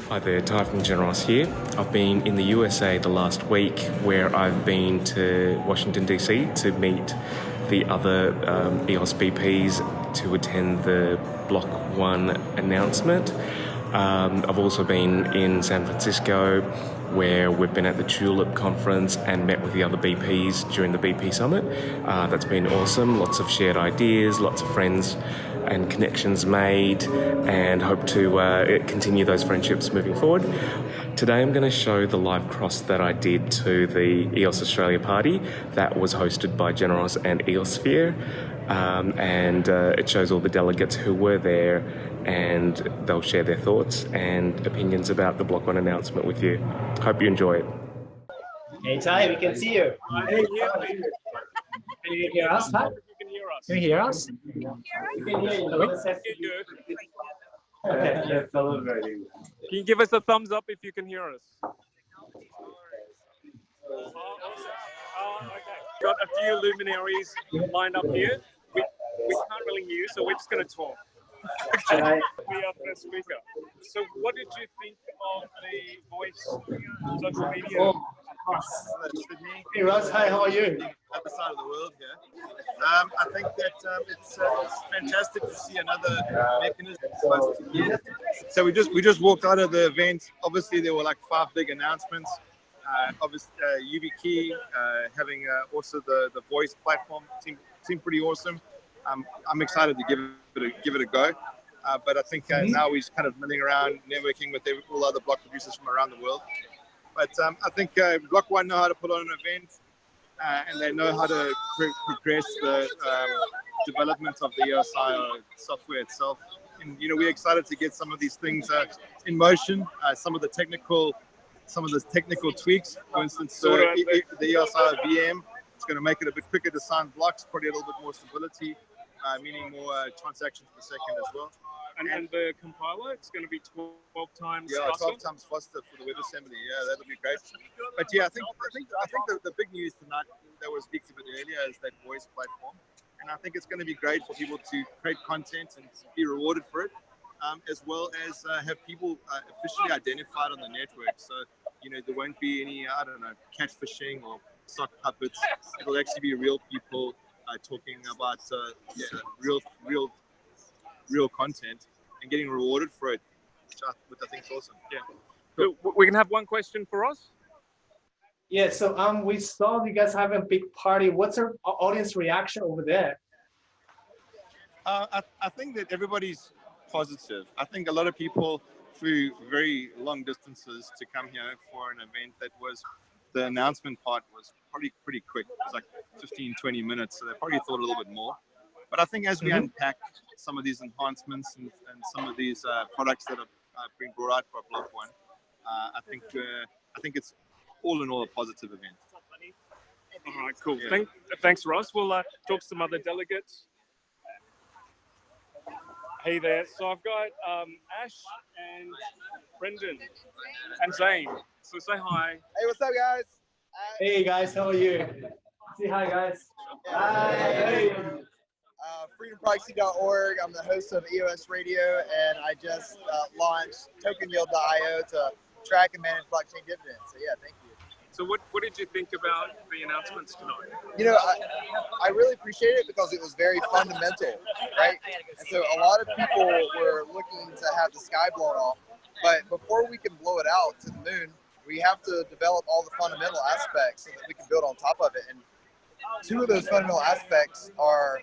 Hi there, Ty from GenerEOS here. I've been in the USA the last week where I've been to Washington DC to meet the other EOS BPs to attend the Block 1 announcement. I've also been in San Francisco where we've been at the Tulip conference and met with the other BPs during the BP Summit. That's been awesome, lots of shared ideas, lots of friends and connections made, and hope to continue those friendships moving forward. Today I'm going to show the live cross that I did to the EOS Australia party that was hosted by GenerEOS and EOSphere, and it shows all the delegates who were there, and they'll share their thoughts and opinions about the Block 1 announcement with you. Hope you enjoy it. Hey Ty, we can see you. Can you hear us? Huh? Can you hear us? Can you Hello? Okay, yes, Can you give us a thumbs up if you can hear us? Okay. Got a few luminaries lined up here. We can't really hear you, so we're just going to talk. We are first speaker. So what did you think of the voice social media? Hey Russ, hi, how are you? Other side of the world here. I think that it's fantastic to see another mechanism. So we just walked out of the event. Obviously, there were like 5 big announcements. Obviously, YubiKey having also the voice platform seemed pretty awesome. I'm excited to give it a go. But I think now we're kind of milling around, networking with all other block producers from around the world. But I think Block 1 know how to put on an event, and they know how to progress the development of the EOSI software itself. And we're excited to get some of these things in motion. Some of the technical tweaks, for instance, the EOSI VM. It's going to make it a bit quicker to sign blocks, probably a little bit more stability, meaning more transactions per second as well. And the compiler, it's going to be 12 times faster? faster? 12 times faster for the WebAssembly. Yeah, that'll be great. But yeah, I think the big news tonight that was leaked a bit earlier is that voice platform. And I think it's going to be great for people to create content and be rewarded for it, as well as have people officially identified on the network. So, there won't be any, catfishing or sock puppets. It'll actually be real people talking about real content and getting rewarded for it, which I think is awesome. Yeah. So we can have one question for us. Yeah, so we saw you guys having a big party. What's our audience reaction over there? I think that everybody's positive. I think a lot of people flew very long distances to come here for an event that was, the announcement part was probably pretty quick. It was like 15, 20 minutes. So they probably thought a little bit more. But I think as we unpack some of these enhancements and some of these products that are being brought out for Block 1, I think it's all in all a positive event. All right, cool. Yeah. Thanks, Ross. We'll talk to some other delegates. Hey there. So I've got Ash and Brendan and Zane. So say hi. Hey, what's up, guys? Hey guys, how are you? Say hi, guys. Hi. Hey. freedomproxy.org. I'm the host of EOS Radio, and I just launched tokenyield.io to track and manage blockchain dividends. So yeah, thank you. So what did you think about the announcements tonight? I really appreciate it because it was very fundamental, right? And so a lot of people were looking to have the sky blown off, but before we can blow it out to the moon, we have to develop all the fundamental aspects so that we can build on top of it. And 2 of those fundamental aspects are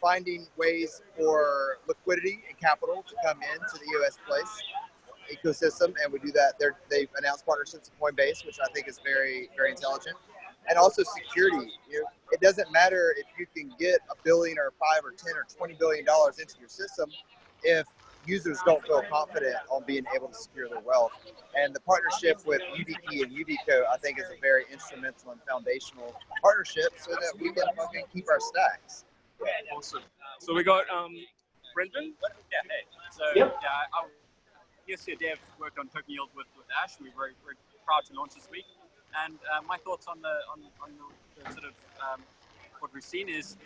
finding ways for liquidity and capital to come into the EOS place ecosystem, and we do that. They've announced partnerships with Coinbase, which I think is very, very intelligent, and also security. It doesn't matter if you can get $1 billion or $5 or $10 or $20 billion into your system if users don't feel confident on being able to secure their wealth. And the partnership with YubiKey and YubiCo, I think, is a very instrumental and foundational partnership so that we can fucking keep our stacks. Awesome. So we got Brendan. Yeah. Hey. So Yep. yesterday Dev worked on Token Yield with Ash. We were very proud to launch this week. And my thoughts on the sort of what we've seen is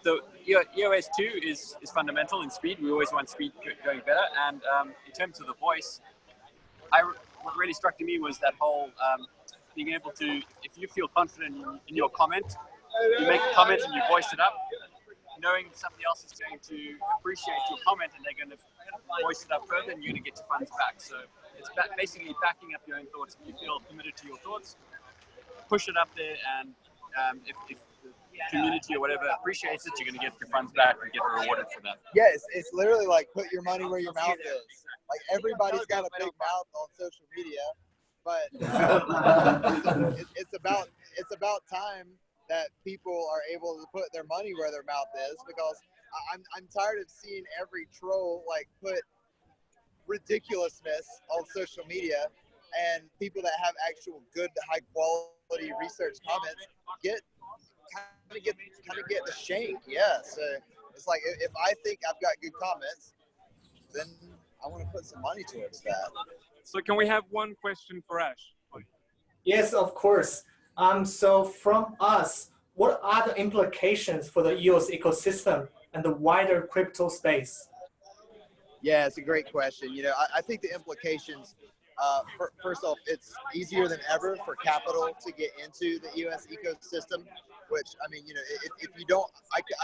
the EOS 2 is fundamental in speed. We always want speed going better. And in terms of the voice, what really struck to me was that whole being able to, if you feel confident in your comment, you make a comment and you voice it up, knowing somebody else is going to appreciate your comment and they're going to voice it up further, and you're going to get your funds back. So it's basically backing up your own thoughts. If you feel committed to your thoughts, push it up there, and if the community or whatever appreciates it, you're going to get your funds back and get rewarded for that. Yeah, it's literally like put your money where your mouth is. Like everybody's got a big mouth on social media, but it's about time that people are able to put their money where their mouth is, because I'm tired of seeing every troll like put ridiculousness on social media, and people that have actual good high quality research comments get the shank. Yeah, so it's like if I think I've got good comments, then I want to put some money towards that. So can we have one question for Ash? Yes, of course. So from us, what are the implications for the EOS ecosystem and the wider crypto space? Yeah, it's a great question. You know, I think the implications, first off, it's easier than ever for capital to get into the EOS ecosystem, which, I mean, you know, if you don't,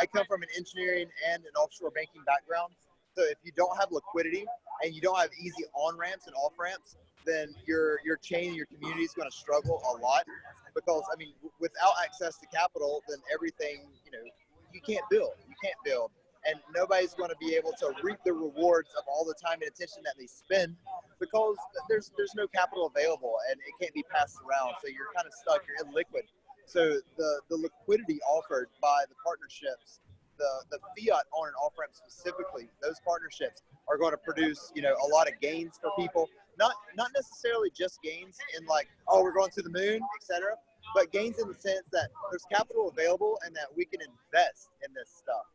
I come from an engineering and an offshore banking background. So if you don't have liquidity and you don't have easy on-ramps and off-ramps, then your chain and your community is going to struggle a lot, because, I mean, without access to capital, then everything, you know, you can't build. And nobody's going to be able to reap the rewards of all the time and attention that they spend, because there's no capital available and it can't be passed around. So you're kind of stuck, you're illiquid. So the liquidity offered by the partnerships, the fiat on and off ramp specifically, those partnerships are going to produce, you know, a lot of gains for people. Not necessarily just gains in like, oh, we're going to the moon, etc., but gains in the sense that there's capital available and that we can invest in this stuff.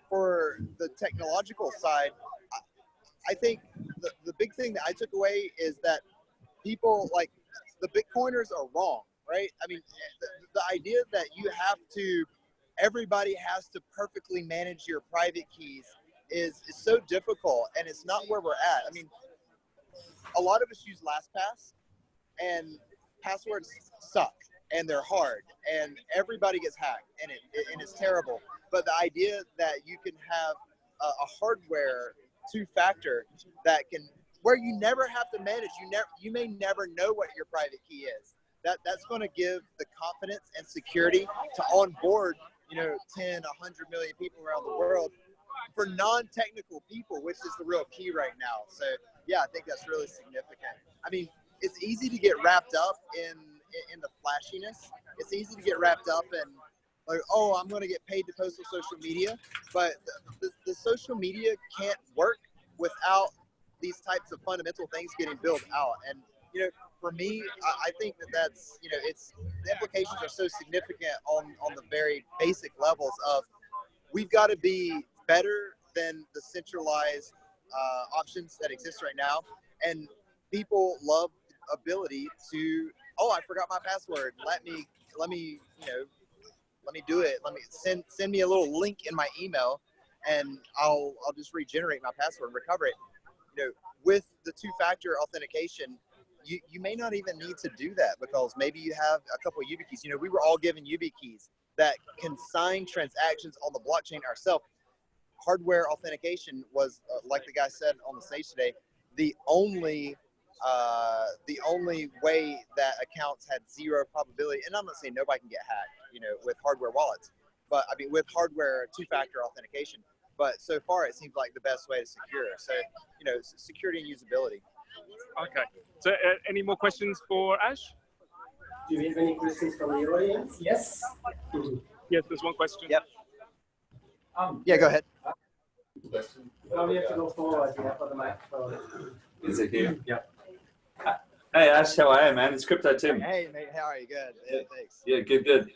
For the technological side, I think the big thing that I took away is that people, like, the Bitcoiners are wrong, right? I mean, the idea that everybody has to perfectly manage your private keys is so difficult, and it's not where we're at. I mean, a lot of us use LastPass, and passwords suck, and they're hard, and everybody gets hacked, and it's terrible. But the idea that you can have a hardware two-factor where you never have to manage, you may never know what your private key is. That's going to give the confidence and security to onboard, you know, 10, 100 million people around the world for non-technical people, which is the real key right now. So yeah, I think that's really significant. I mean, it's easy to get wrapped up in the flashiness. It's easy to get wrapped up in, like, oh, I'm going to get paid to post on social media, but the social media can't work without these types of fundamental things getting built out. And, you know, for me, I think that's, you know, the implications are so significant on the very basic levels of, we've got to be better than the centralized options that exist right now. And people love the ability to, oh, I forgot my password. Let me, you know, let me do it. Let me send me a little link in my email, and I'll just regenerate my password and recover it. You know, with the two-factor authentication, you may not even need to do that, because maybe you have a couple of YubiKeys. You know, we were all given YubiKeys that can sign transactions on the blockchain ourselves. Hardware authentication was, like the guy said on the stage today, the only way that accounts had zero probability. And I'm not saying nobody can get hacked, you know, with hardware wallets, but I mean with hardware two-factor authentication. But so far, it seems like the best way to secure. So, you know, security and usability. Okay. So, any more questions for Ash? Do you have any questions from the audience? Yes. Yes, there's one question. Yep. Yeah, go ahead. Well, we have to go forward here for the microphone. Is it here? Yeah. Hey Ash, how are you, man? It's Crypto Tim. Hey mate, how are you? Good. Yeah, thanks. Yeah, good.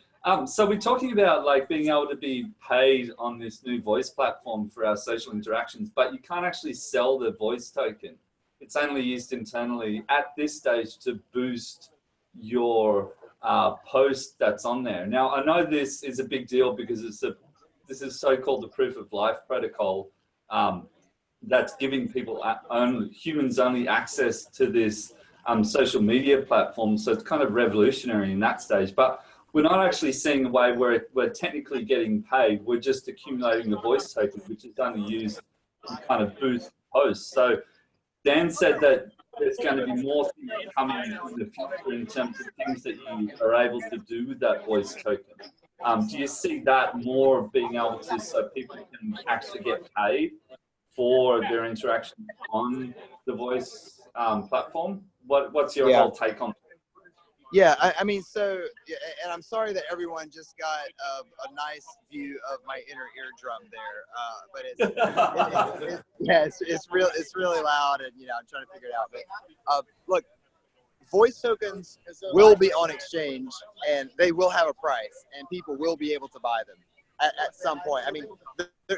So we're talking about like being able to be paid on this new voice platform for our social interactions, but you can't actually sell the voice token. It's only used internally at this stage to boost your post that's on there. Now, I know this is a big deal because this is so-called the proof of life protocol. that's giving people humans only access to this social media platform. So it's kind of revolutionary in that stage. But we're not actually seeing a way where we're technically getting paid. We're just accumulating the voice token, which is only used to kind of boost posts. So Dan said that there's going to be more things coming in the future in terms of things that you are able to do with that voice token. Do you see that more being able to, so people can actually get paid for their interaction on the voice platform? What's your whole take on it? Yeah, I mean, so, and I'm sorry that everyone just got a nice view of my inner eardrum there, but it's really loud, and I'm trying to figure it out. But look, voice tokens will be on exchange, and they will have a price, and people will be able to buy them at some point. I mean,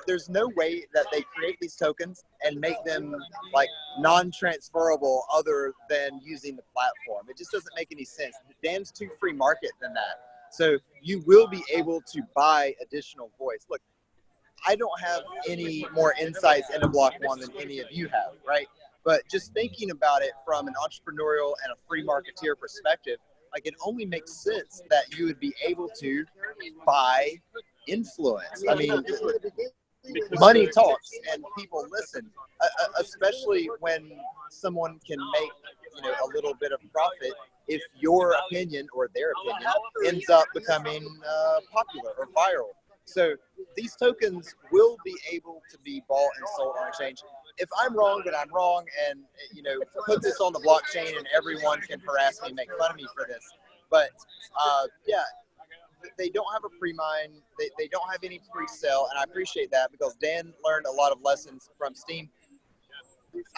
there's no way that they create these tokens and make them like non-transferable other than using the platform. It just doesn't make any sense. Dan's too free market than that. So you will be able to buy additional voice. Look, I don't have any more insights into Block One than any of you have, right? But just thinking about it from an entrepreneurial and a free marketeer perspective, like it only makes sense that you would be able to buy influence. I mean, money talks and people listen, especially when someone can make a little bit of profit if your opinion or their opinion ends up becoming popular or viral. So these tokens will be able to be bought and sold on exchange. If I'm wrong, then I'm wrong, and put this on the blockchain and everyone can harass me and make fun of me for this. But yeah, they don't have a pre-mine, they don't have any pre-sale, and I appreciate that because Dan learned a lot of lessons from Steam.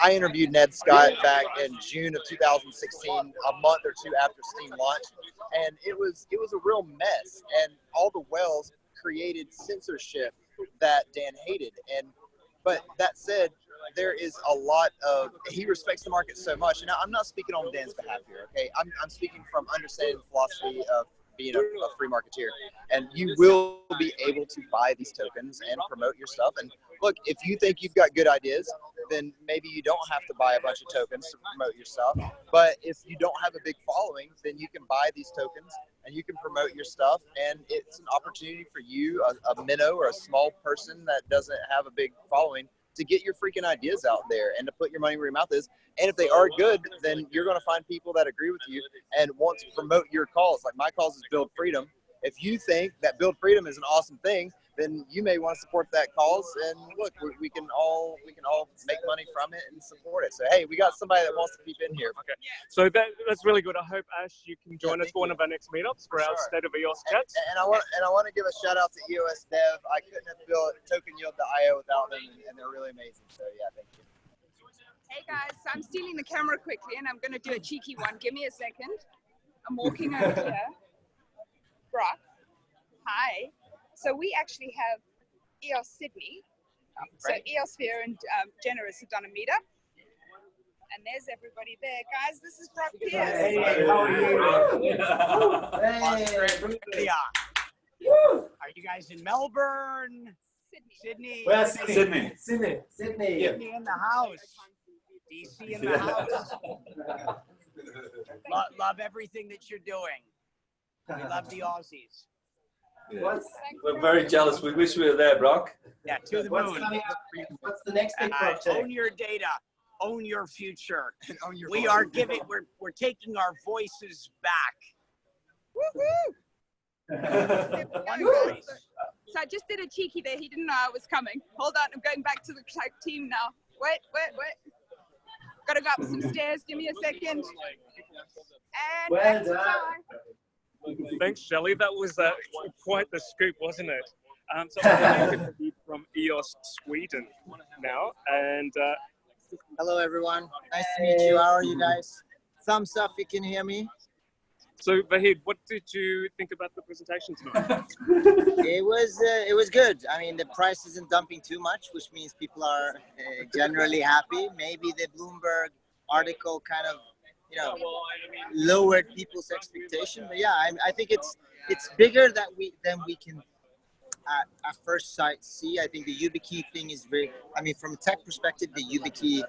I interviewed Ned Scott back in June of 2016, a month or two after Steam launched, and it was a real mess, and all the whales created censorship that Dan hated. But that said, there is a lot of, he respects the market so much, and I'm not speaking on Dan's behalf here, okay? I'm speaking from understanding the philosophy of being a free marketeer, and you will be able to buy these tokens and promote your stuff. And look, if you think you've got good ideas, then maybe you don't have to buy a bunch of tokens to promote your stuff. But if you don't have a big following, then you can buy these tokens and you can promote your stuff, and it's an opportunity for you, a minnow or a small person that doesn't have a big following, to get your freaking ideas out there and to put your money where your mouth is. And if they are good, then you're going to find people that agree with you and want to promote your cause. Like my cause is Build Freedom. If you think that Build Freedom is an awesome thing, then you may want to support that cause. And look, we can all make money from it and support it. So hey, we got somebody that wants to peep in here. Okay, so that's really good. I hope Ash, you can join us for one of our next meetups for our State of EOS chats. And I want to give a shout out to EOS Dev. I couldn't have built tokenyield.io without them, and they're really amazing. So yeah, thank you. Hey guys, so I'm stealing the camera quickly, and I'm going to do a cheeky one. Give me a second. I'm walking over here. Brock, hi. So we actually have EOS Sydney. So EOSphere and GenerEOS have done a meetup. And there's everybody there. Guys, this is Brock Pierce. Hey, how are you? Hey. Are you guys in Melbourne? Sydney. Where Sydney. Sydney. Sydney in the house. DC in the house. Love everything that you're doing. We love the Aussies. Yeah. We're very jealous. We wish we were there, Brock. Yeah, to the moon. What's the next big project? Own your data. Own your future. Own your we're taking our voices back. Woohoo! So I just did a cheeky there. He didn't know I was coming. Hold on, I'm going back to the team now. Wait. Gotta go up some stairs. Give me a second. And well done. Thanks, Shelley. That was quite the scoop, wasn't it? So I'm going to be from EOS Sweden now, and hello everyone. Nice to meet you. How are you guys? Thumbs up if you can hear me. So Vahid, what did you think about the presentation tonight? It was good. I mean, the price isn't dumping too much, which means people are generally happy. Maybe the Bloomberg article kind of, lowered people's expectation. But yeah, I think it's bigger than we can at first sight see. I think the YubiKey thing is very, I mean, from a tech perspective, the YubiKey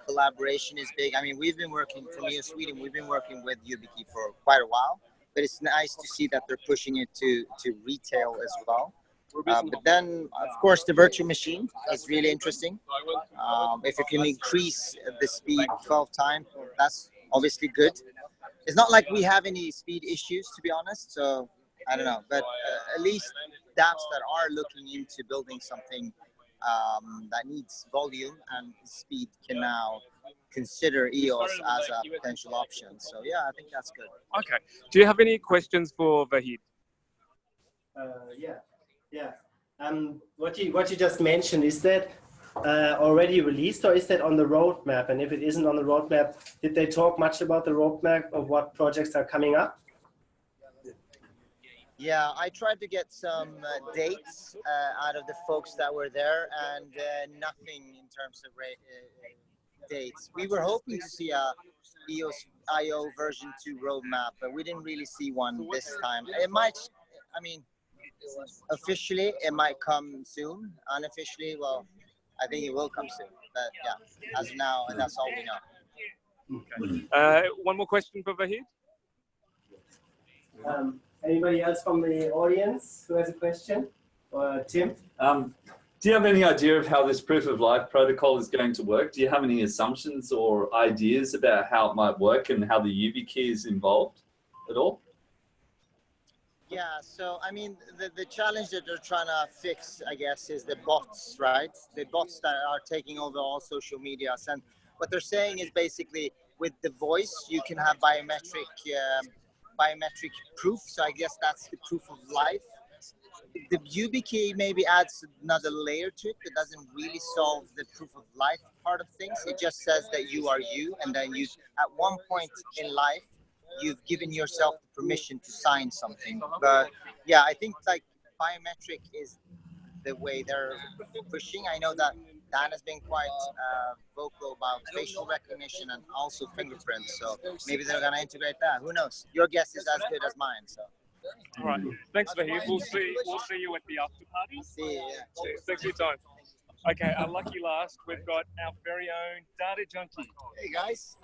collaboration is big. I mean, we've been working, from EOS Sweden, we've been working with YubiKey for quite a while, but it's nice to see that they're pushing it to retail as well. But then, of course, the virtual machine is really interesting. If you can increase the speed 12 times, that's obviously good. It's not like we have any speed issues, to be honest. So I don't know, but at least DApps that are looking into building something that needs volume and speed can now consider EOS as a potential option. So yeah, I think that's good. Okay. Do you have any questions for Vahid? Yeah. What you just mentioned, is that already released, or is that on the roadmap? And if it isn't on the roadmap, did they talk much about the roadmap of what projects are coming up? Yeah, I tried to get some dates out of the folks that were there, and nothing in terms of dates. We were hoping to see a EOS IO version 2 roadmap, but we didn't really see one this time. It might, I mean, officially it might come soon. Unofficially, well, I think it will come soon. But yeah, as of now, that's all we know. Okay. One more question for Vahid. Anybody else from the audience who has a question? Or Tim? Do you have any idea of how this proof of life protocol is going to work? Do you have any assumptions or ideas about how it might work and how the YubiKey is involved at all? Yeah, so I mean, the challenge that they're trying to fix, I guess, is the bots, right? The bots that are taking over all social media. And what they're saying is basically with the voice, you can have biometric proof. So I guess that's the proof of life. The YubiKey maybe adds another layer to it that doesn't really solve the proof of life part of things. It just says that you are you, and then you, at one point in life, you've given yourself the permission to sign something. But yeah, I think like biometric is the way they're pushing. I know that Dan has been quite vocal about facial recognition and also fingerprints. So maybe they're going to integrate that. Who knows? Your guess is as good as mine. So. All right. Thanks, Vahid. We'll see you at the after party. See you. Yeah. Cheers. Thanks for your time. Okay, our lucky last, we've got our very own data junkie. Hey guys.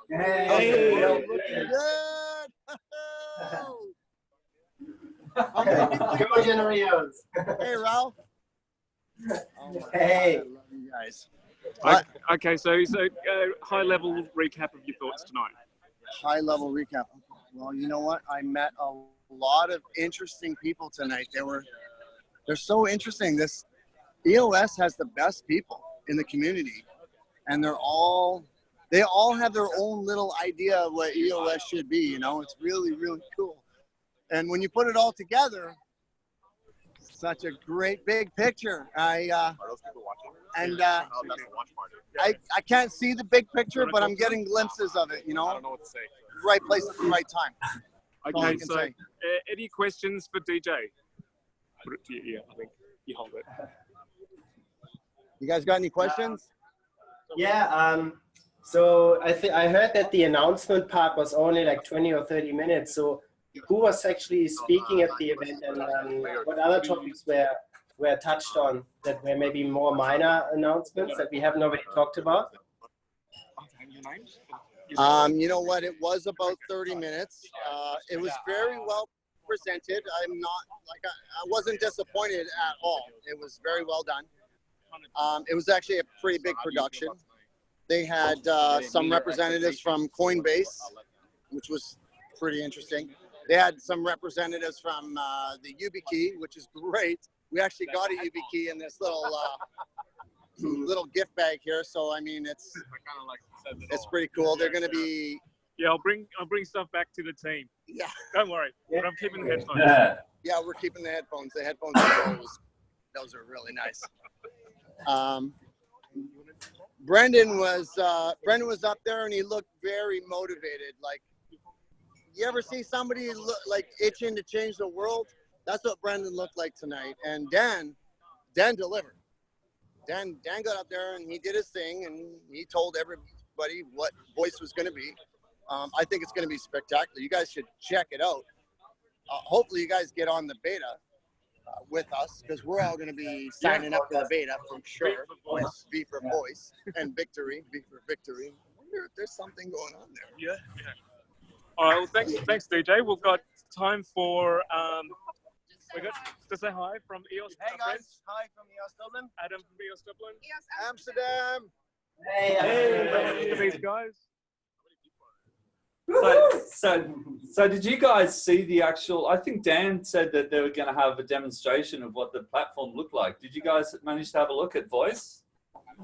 Hey. Looking good. Go GenerEOS. Hey Ralph. Hey. God, I love you guys. Okay, so high level recap of your thoughts tonight. High level recap. Well, you know what? I met a lot of interesting people tonight. They're so interesting. This EOS has the best people in the community, and they all have their own little idea of what EOS should be. You know, it's really, really cool. And when you put it all together, such a great big picture. I can't see the big picture, but I'm getting glimpses of it. You know, I don't know what to say. Right place at the right time. Okay, so any questions for DJ? Put it to your ear. I think you hold it. You guys got any questions? Yeah. So I heard that the announcement part was only like 20 or 30 minutes. So who was actually speaking at the event, and what other topics were touched on that were maybe more minor announcements that we haven't already talked about? You know what? It was about 30 minutes. It was very well presented. I'm not like I wasn't disappointed at all. It was very well done. It was actually a pretty big production. They had some representatives from Coinbase, which was pretty interesting. They had some representatives from the YubiKey, which is great. We actually got a YubiKey in this little gift bag here. So I mean, it's pretty cool. They're going to be. Yeah, I'll bring stuff back to the team. Yeah. Don't worry. But I'm keeping the headphones. Yeah, we're keeping the headphones. The headphones, those are really nice. Brendan was up there and he looked very motivated. Like, you ever see somebody look like itching to change the world? That's what Brendan looked like tonight. And Dan delivered. Dan got up there and he did his thing and he told everybody what voice was going to be. I think it's going to be spectacular. You guys should check it out. Hopefully you guys get on the beta. with us, because we're all going to be signing up for the beta for sure. V for voice and victory. V for victory. I wonder if there's something going on there. Yeah. All right. Well, thanks, DJ. We've got time for we got to say hi from EOS. Hey guys, hi from EOS Dublin. Adam from EOS Dublin. Amsterdam. Hey, these guys. So did you guys see the actual, I think Dan said that they were going to have a demonstration of what the platform looked like. Did you guys manage to have a look at voice?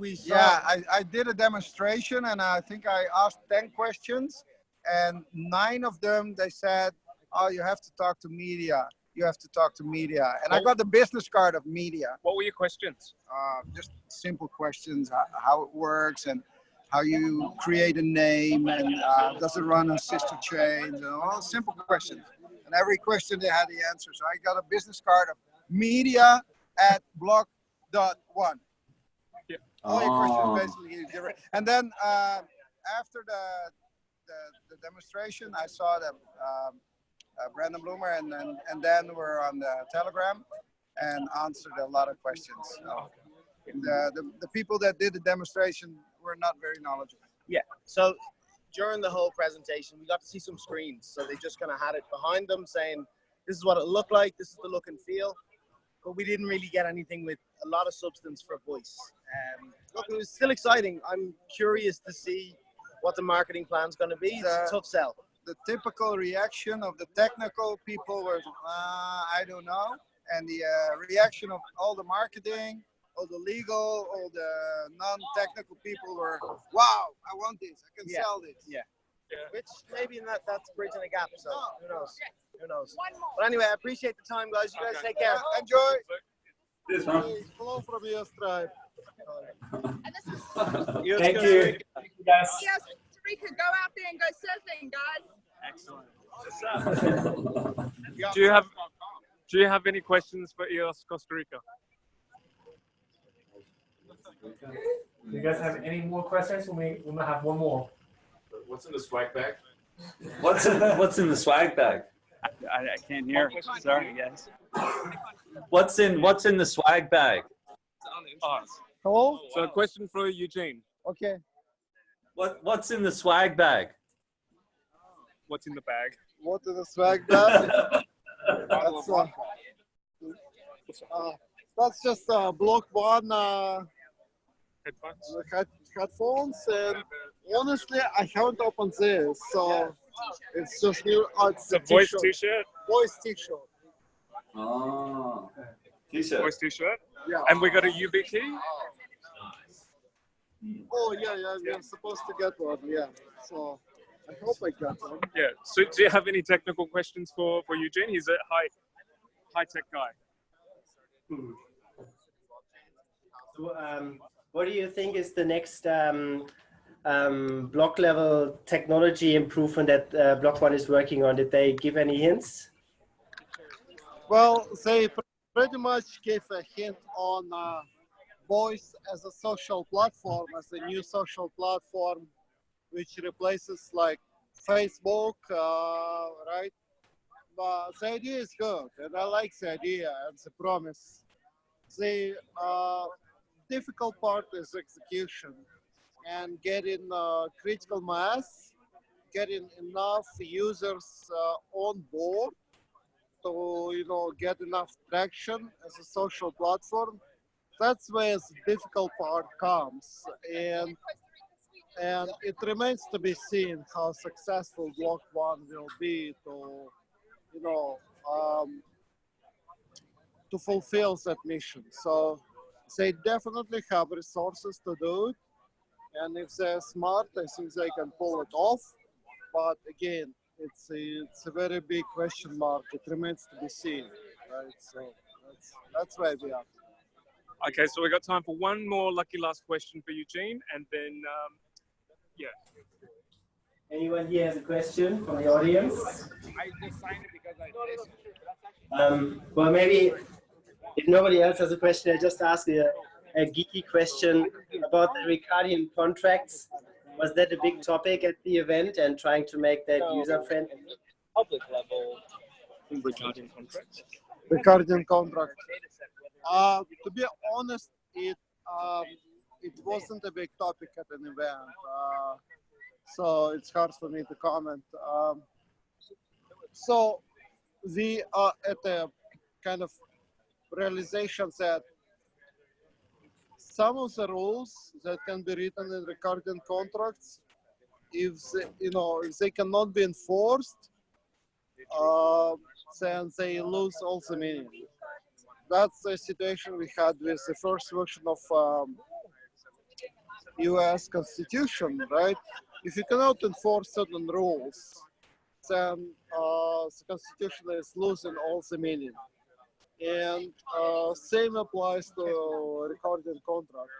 Yeah, I did a demonstration, and I think I asked 10 questions, and 9 of them, they said, oh, you have to talk to media. You have to talk to media. And I got the business card of media. What were your questions? Just simple questions, how it works and how you create a name, and does it run on sister chains, and all simple questions. And every question they had the answer. So I got a business card of media@block.one. Yeah. All your questions basically different. And then after the demonstration, I saw that Brandon Bloomer and then we're on the Telegram and answered a lot of questions. So the people that did the demonstration were not very knowledgeable. Yeah. So during the whole presentation, we got to see some screens. So they just kind of had it behind them saying, this is what it looked like. This is the look and feel. But we didn't really get anything with a lot of substance for voice. Look, it was still exciting. I'm curious to see what the marketing plan is going to be. It's a tough sell. The typical reaction of the technical people was, I don't know. And the reaction of all the marketing, all the legal, all the non-technical people were, wow, I want this, I can sell this. Yeah. Which maybe that's bridging a gap, so who knows? Who knows? But anyway, I appreciate the time, guys. You guys take care. Enjoy. Cheers, man. Hello from EOS Tribe. Thank you. Thank you, guys. Yes, Costa Rica, go out there and go surfing, guys. Excellent. Do you have any questions for EOS Costa Rica? Do you guys have any more questions? We might have one more. What's in the swag bag? What's in the swag bag? I can't hear. Sorry, guys. What's in the swag bag? Hello? So a question for Eugene. Okay. What's in the swag bag? What's in the bag? What is the swag bag? That's just Block One headphones, and honestly, I haven't opened this, so it's just new. It's a voice t-shirt. Voice t-shirt. Oh, t-shirt. Voice t-shirt. Yeah. And we got a YubiKey. Oh yeah, we're supposed to get one. Yeah. So I hope I got one. Yeah. So do you have any technical questions for Eugene? He's a high tech guy. So, what do you think is the next block level technology improvement that Block One is working on? Did they give any hints? Well, they pretty much gave a hint on voice as a social platform, as a new social platform, which replaces like Facebook, right? But the idea is good, and I like the idea and the promise. The difficult part is execution and getting critical mass, getting enough users on board to get enough traction as a social platform. That's where the difficult part comes, and it remains to be seen how successful Block One will be to fulfill that mission. So they definitely have resources to do it, and if they're smart, I think they can pull it off. But again, it's a very big question mark. It remains to be seen, right? So that's where we are. Okay, so we got time for one more lucky last question for Eugene, and then yeah. Anyone here has a question from the audience? I just signed it because I did. Well, maybe if nobody else has a question, I just ask a geeky question about the Ricardian contracts. Was that a big topic at the event and trying to make that user-friendly? Public level. Ricardian contracts? recording contract. To be honest, it wasn't a big topic at an event, so it's hard for me to comment. So we are at a kind of realization that some of the rules that can be written in recording contracts, if they cannot be enforced, then they lose all the meaning. That's the situation we had with the first version of US Constitution, right? If you cannot enforce certain rules, then the Constitution is losing all the meaning. And same applies to recording contract.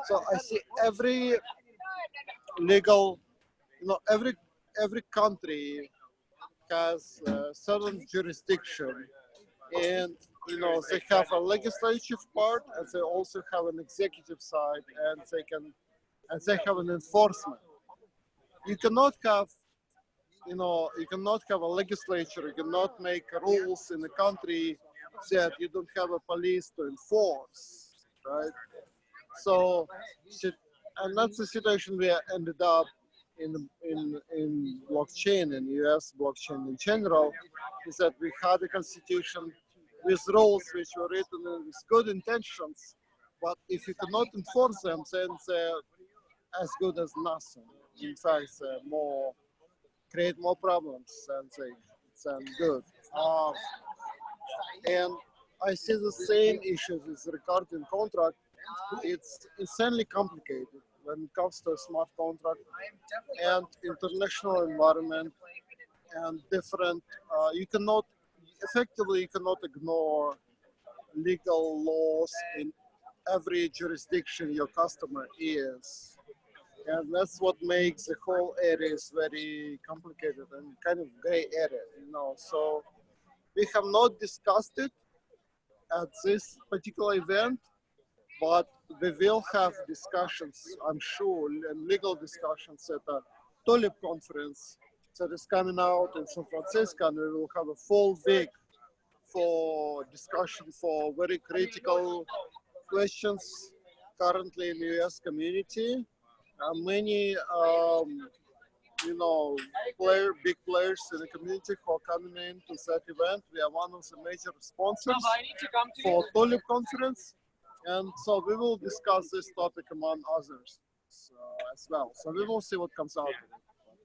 So I see every legal, every country has certain jurisdiction, and they have a legislative part, and they also have an executive side, and they have an enforcement. You cannot have you cannot have a legislature, you cannot make rules in the country that you don't have a police to enforce, right? So, and that's the situation we ended up in blockchain and US blockchain in general, is that we had a constitution with rules which were written with good intentions, but if you cannot enforce them, then they're as good as nothing. In fact, create more problems than good. And I see the same issues with recording contract. It's insanely complicated when it comes to a smart contract and international environment and different. You cannot ignore legal laws in every jurisdiction your customer is. And that's what makes the whole area is very complicated and kind of gray area, So we have not discussed it at this particular event, but we will have discussions, I'm sure, and legal discussions at a TULIP conference that is coming out in San Francisco, and we will have a full week for discussion for very critical questions currently in the US community. Many, big players in the community who are coming into that event. We are one of the major sponsors for TULIP conference. And so we will discuss this topic among others as well. So we will see what comes out of it.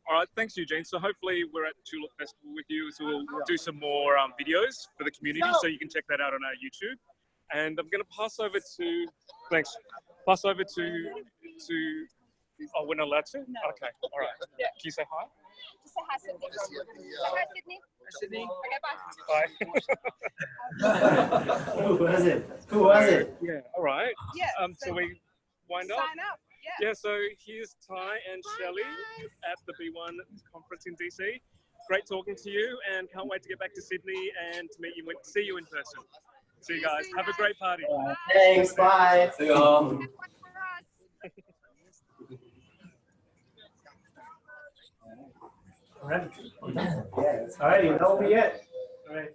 All right, thanks, Eugene. So hopefully we're at Tulip Festival with you. So we'll do some more videos for the community, so you can check that out on our YouTube. And I'm going to pass over to, thanks, pass over to oh, we're not allowed to? No. Okay, all right. Yeah. Can you say hi? Just say hi, Sydney. Hi, Sydney. Hi, Sydney. Okay, bye. Bye. Who was it? Who was it? Yeah, all right. Yeah. So we wind up? Sign up. Yeah. Yeah, so here's Ty and Shelley at the B1 conference in DC. Great talking to you, and can't wait to get back to Sydney and to meet you, see you in person. See you guys. Have a great party. Thanks. Bye. See you all. All right. Yes. All right. You know me yet. All right.